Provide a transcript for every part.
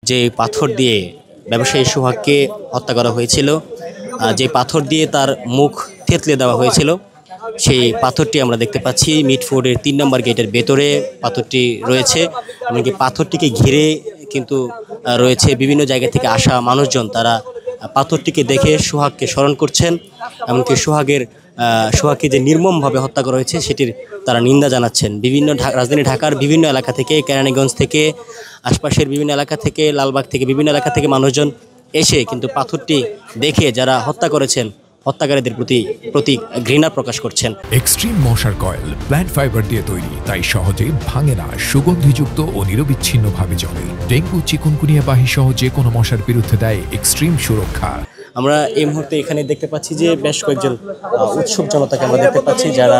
যে পাথর দিয়ে ব্যবসায়ী সোহাগকে হত্যা করা হয়েছিল, যে পাথর দিয়ে তার মুখ থেতলে দেওয়া হয়েছিল, সেই পাথরটি আমরা দেখতে পাচ্ছি মিটফোর্ডের ৩ নম্বর গেটের ভেতরে পাথরটি রয়েছে। এমনকি পাথরটিকে ঘিরে কিন্তু রয়েছে বিভিন্ন জায়গা থেকে আসা মানুষজন। তারা পাথরটিকে দেখে সোহাগকে স্মরণ করছেন। এমনকি সোহাগকে যে নির্মমভাবে হত্যা করা হয়েছে সেটির তারা নিন্দা জানাচ্ছেন। বিভিন্ন রাজধানী ঢাকার বিভিন্ন এলাকা থেকে, কেরানীগঞ্জ থেকে, আশপাশের বিভিন্ন এলাকা থেকে, লালবাগ থেকে, বিভিন্ন এলাকা থেকে মানুষজন এসে কিন্তু পাথরটি দেখে যারা হত্যা করেছেন হত্যাকারীদের প্রতি ঘৃণা প্রকাশ করছেন। এক্সট্রিম মশার কয়েল প্ল্যান্ট ফাইবার দিয়ে তৈরি, তাই সহজে ভাঙে না, সুগন্ধিযুক্ত ও নিরবিচ্ছিন্নভাবে জ্বলে। ডেঙ্গু, চিকুনগুনিয়া বাহি সহ যে কোনো মশার বিরুদ্ধে দেয় এক্সট্রিম সুরক্ষা। আমরা এই মুহূর্তে এখানে দেখতে পাচ্ছি যে বেশ কয়েকজন উৎসুক জনতাকে আমরা দেখতে পাচ্ছি, যারা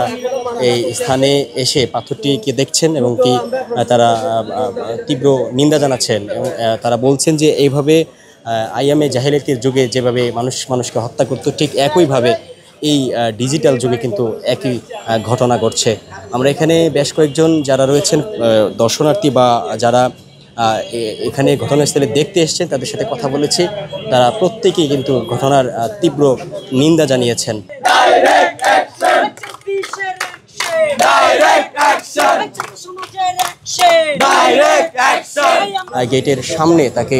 এই স্থানে এসে পাথরটিকে দেখছেন এবং কি তারা তীব্র নিন্দা জানাচ্ছেন এবং তারা বলছেন যে এইভাবে আইয়ামে জাহেলিয়াতের যুগে যেভাবে মানুষকে হত্যা করতো, ঠিক একইভাবে এই ডিজিটাল যুগে কিন্তু একই ঘটনা ঘটছে। আমরা এখানে বেশ কয়েকজন যারা রয়েছেন দর্শনার্থী বা যারা এখানে ঘটনাস্থলে দেখতে এসেছেন তাদের সাথে কথা বলেছি। তারা প্রত্যেকেই কিন্তু ঘটনার তীব্র নিন্দা জানিয়েছেন। গেটের সামনে তাকে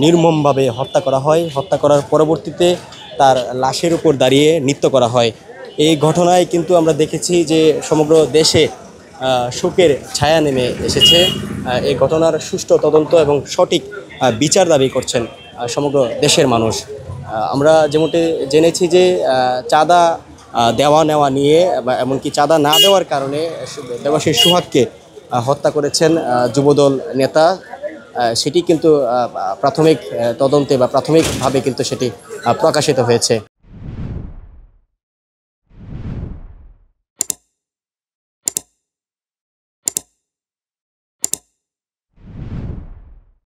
নির্মমভাবে হত্যা করা হয়। হত্যা করার পরবর্তীতে তার লাশের উপর দাঁড়িয়ে নৃত্য করা হয়। এই ঘটনায় কিন্তু আমরা দেখেছি যে সমগ্র দেশে শোকের ছায়া নেমে এসেছে। এই ঘটনার সুষ্ঠু তদন্ত এবং সঠিক বিচার দাবি করছেন সমগ্র দেশের মানুষ। আমরা যেমনটি জেনেছি যে চাঁদা দেওয়া নেওয়া নিয়ে বা এমনকি চাঁদা না দেওয়ার কারণে ব্যবসায়ী সোহাগকে হত্যা করেছেন যুবদল নেতা। সেটি কিন্তু প্রাথমিক তদন্তে বা প্রাথমিকভাবে কিন্তু সেটি প্রকাশিত হয়েছে।